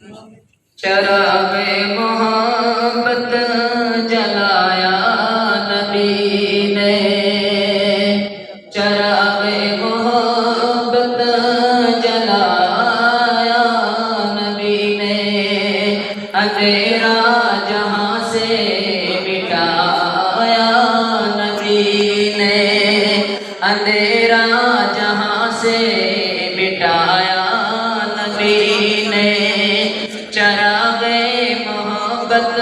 چراغ محبت جلایا نبی نے، چراغ محبت جلایا نبی نے، اندھیرا جہاں سے مٹایا نبی نے، اندھیرا جہاں سے مٹایا نبی نے، چراغ محبت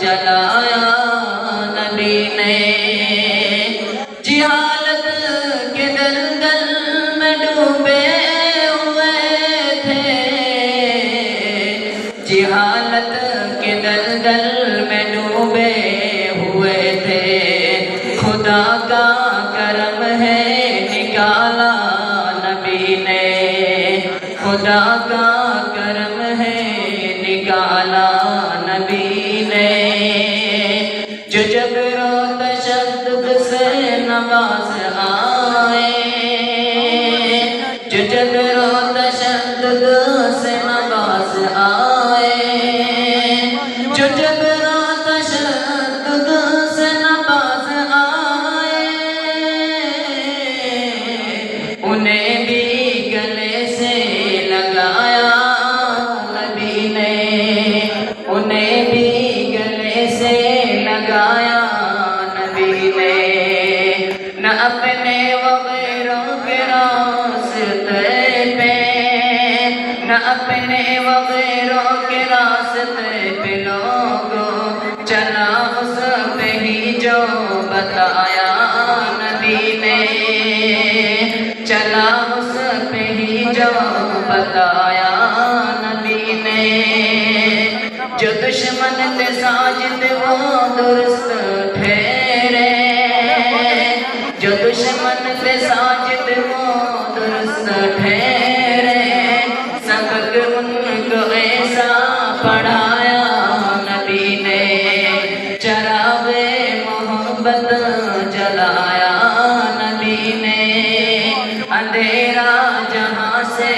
جلایا نبی نے، جہالت کے دلدل میں ڈوبے ہوئے تھے، جہالت کے دلدل میں ڈوبے ہوئے تھے، خدا کا کرم ہے نکالا نبی نے، خدا کا کرم ہے نکالا نبی نے، جو جبر و تشدد سے نواز آئے، جو جبر و تشدد سے نواز آئے، جو جبر و تشدد سے نواز آئے، انہیں بھی گلے سے لگایا نبی نے، انہیں بھی گلے سے لگایا نبی نے، نہ اپنے وغیروں کے راستے پہ، نہ اپنے وغیروں کے راستے پہ لوگوں چلا اس پہ ہی جو بتایا نبی نے، چلا اس پہ ہی جو بتایا نبی نے، جو دشمن تھے ساجد وہ درست ٹھہرے، جو دشمن تھے ساجد وہ درست ٹھہرے، سبق ان کو ایسا پڑھایا نبی نے، چراغ محبت جلایا نبی نے، اندھیرا جہاں سے